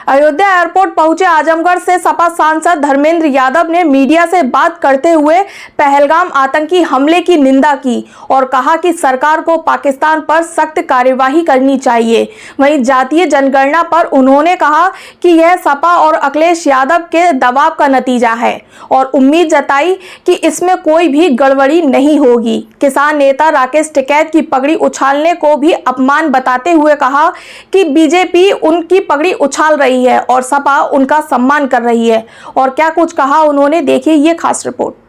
Ayodhya airport पहुंचे आजमगढ़ से सपा सांसद धर्मेंद्र यादव ने मीडिया से बात करते हुए पहलगाम आतंकी हमले की निंदा की और कहा कि सरकार को पाकिस्तान पर सख्त कार्यवाही करनी चाहिए। वहीं जातीय जनगणना पर उन्होंने कहा कि यह सपा और अखिलेश यादव के दबाव का नतीजा है और उम्मीद जताई कि इसमें कोई भी गड़बड़ी नहीं होगी। किसान नेता राकेश टिकैत की पगड़ी उछालने को भी अपमान बताते हुए कहा कि बीजेपी उनकी पगड़ी उछाल रही है और सपा उनका सम्मान कर रही है। और क्या कुछ कहा उन्होंने, देखिए ये खास रिपोर्ट।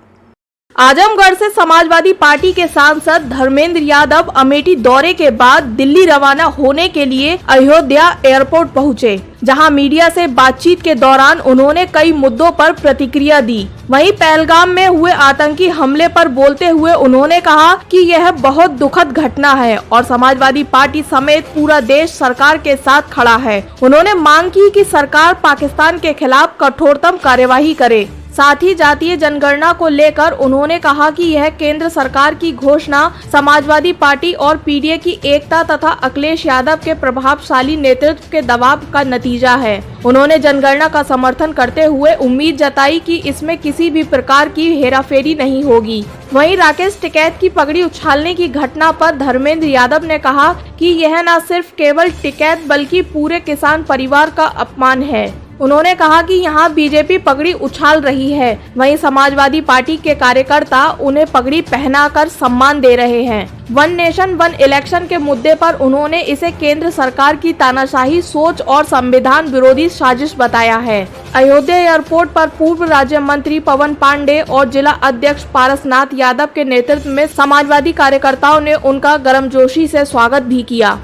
आजमगढ़ से समाजवादी पार्टी के सांसद धर्मेंद्र यादव अमेठी दौरे के बाद दिल्ली रवाना होने के लिए अयोध्या एयरपोर्ट पहुंचे, जहां मीडिया से बातचीत के दौरान उन्होंने कई मुद्दों पर प्रतिक्रिया दी। वहीं पहलगाम में हुए आतंकी हमले पर बोलते हुए उन्होंने कहा कि यह बहुत दुखद घटना है और समाजवादी पार्टी समेत पूरा देश सरकार के साथ खड़ा है। उन्होंने मांग की कि सरकार पाकिस्तान के खिलाफ कठोरतम कार्यवाही करे। साथ ही जातीय जनगणना को लेकर उन्होंने कहा कि यह केंद्र सरकार की घोषणा समाजवादी पार्टी और पीडीए की एकता तथा अखिलेश यादव के प्रभावशाली नेतृत्व के दबाव का नतीजा है। उन्होंने जनगणना का समर्थन करते हुए उम्मीद जताई कि इसमें किसी भी प्रकार की हेराफेरी नहीं होगी। वहीं राकेश टिकैत की पगड़ी उछालने की घटना पर धर्मेंद्र यादव ने कहा कि यह न सिर्फ केवल टिकैत बल्कि पूरे किसान परिवार का अपमान है। उन्होंने कहा कि यहाँ बीजेपी पगड़ी उछाल रही है, वहीं समाजवादी पार्टी के कार्यकर्ता उन्हें पगड़ी पहनाकर सम्मान दे रहे हैं। वन नेशन वन इलेक्शन के मुद्दे पर उन्होंने इसे केंद्र सरकार की तानाशाही सोच और संविधान विरोधी साजिश बताया है। अयोध्या एयरपोर्ट पर पूर्व राज्य मंत्री पवन पांडे और जिला अध्यक्ष पारसनाथ यादव के नेतृत्व में समाजवादी कार्यकर्ताओं ने उनका गर्मजोशी से स्वागत भी किया।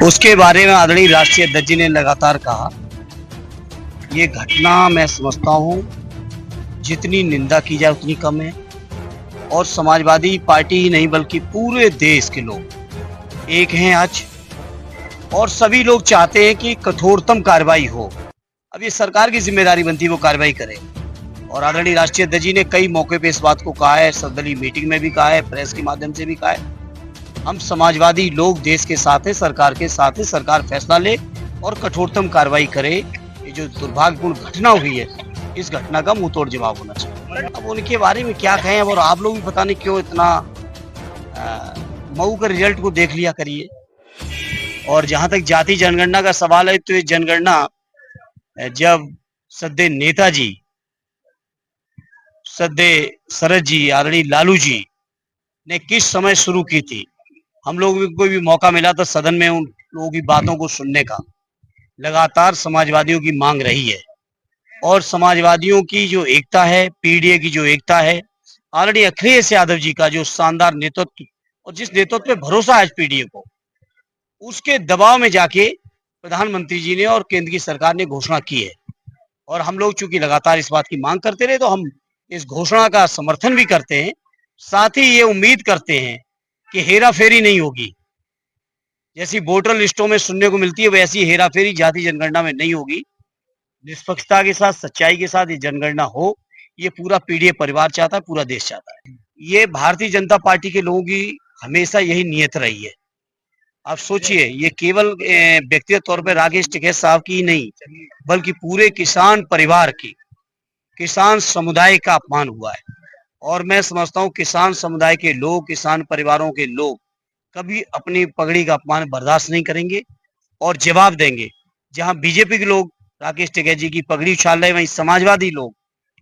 उसके बारे में आदरणीय राष्ट्रीय अध्यक्ष जी ने लगातार कहा, ये घटना मैं समझता हूँ जितनी निंदा की जाए उतनी कम है और समाजवादी पार्टी ही नहीं बल्कि पूरे देश के लोग एक हैं आज और सभी लोग चाहते हैं कि कठोरतम कार्रवाई हो। अब ये सरकार की जिम्मेदारी बनती है वो कार्रवाई करे और आदरणीय राष्ट्रीय अध्यक्ष जी ने कई मौके पे इस बात को कहा है, सर्वदलीय मीटिंग में भी कहा है, प्रेस के माध्यम से भी कहा है। हम समाजवादी लोग देश के साथ है, सरकार के साथ है, सरकार फैसला ले और कठोरतम कार्रवाई करे। ये जो दुर्भाग्यपूर्ण घटना हुई है इस घटना का मुंह तोड़ जवाब होना चाहिए। अब उनके बारे में क्या कहें और आप लोग भी पता नहीं क्यों इतना मऊ के रिजल्ट को देख लिया करिए। और जहां तक जाति जनगणना का सवाल है तो ये जनगणना जब सद्य नेताजी सद्य शरद जी आदरणीय लालू जी ने किस समय शुरू की थी, हम लोग को भी मौका मिला था सदन में उन लोगों की बातों को सुनने का। लगातार समाजवादियों की मांग रही है और समाजवादियों की जो एकता है, पीडीए की जो एकता है, आदरणीय अखिलेश यादव जी का जो शानदार नेतृत्व और जिस नेतृत्व पे भरोसा है पीडीए को, उसके दबाव में जाके प्रधानमंत्री जी ने और केंद्र की सरकार ने घोषणा की है। और हम लोग चूंकि लगातार इस बात की मांग करते रहे तो हम इस घोषणा का समर्थन भी करते हैं। साथ ही ये उम्मीद करते हैं कि हेरा फेरी नहीं होगी। जैसी वोटर लिस्टों में सुनने को मिलती है वैसी हेराफेरी जाति जनगणना में नहीं होगी। निष्पक्षता के साथ, सच्चाई के साथ ये जनगणना हो, ये पूरा पीडीए परिवार चाहता है, पूरा देश चाहता है। ये भारतीय जनता पार्टी के लोगों की हमेशा यही नियत रही है। आप सोचिए, ये केवल व्यक्तिगत तौर पर राकेश टिकैत साहब की ही नहीं बल्कि पूरे किसान परिवार की, किसान समुदाय का अपमान हुआ है। और मैं समझता हूँ किसान समुदाय के लोग, किसान परिवारों के लोग कभी अपनी पगड़ी का अपमान बर्दाश्त नहीं करेंगे और जवाब देंगे। जहां बीजेपी के लोग राकेश टिकैत जी की पगड़ी उछाल रहे हैं, वहीं समाजवादी लोग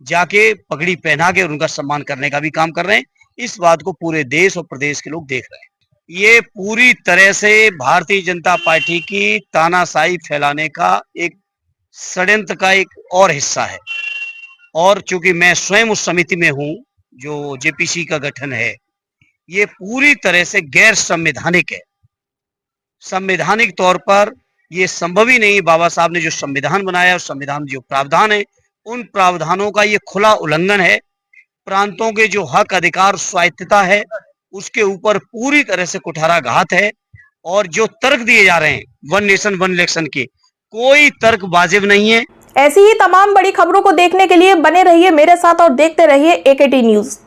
जाके पगड़ी पहना के और उनका सम्मान करने का भी काम कर रहे हैं। इस बात को पूरे देश और प्रदेश के लोग देख रहे हैं। ये पूरी तरह से भारतीय जनता पार्टी की तानाशाही फैलाने का एक षड्यंत्र का एक और हिस्सा है। और चूंकि मैं स्वयं उस समिति में हूं जो जेपीसी का गठन है, ये पूरी तरह से गैर संवैधानिक है। संवैधानिक तौर पर ये संभव ही नहीं। बाबा साहब ने जो संविधान बनाया, उस संविधान जो प्रावधान है, उन प्रावधानों का ये खुला उल्लंघन है। प्रांतों के जो हक, अधिकार, स्वायत्तता है, उसके ऊपर पूरी तरह से कुठाराघात है। और जो तर्क दिए जा रहे हैं वन नेशन वन इलेक्शन के, कोई तर्क वाजिब नहीं है। ऐसी ही तमाम बड़ी खबरों को देखने के लिए बने रहिए मेरे साथ और देखते रहिए AKT न्यूज।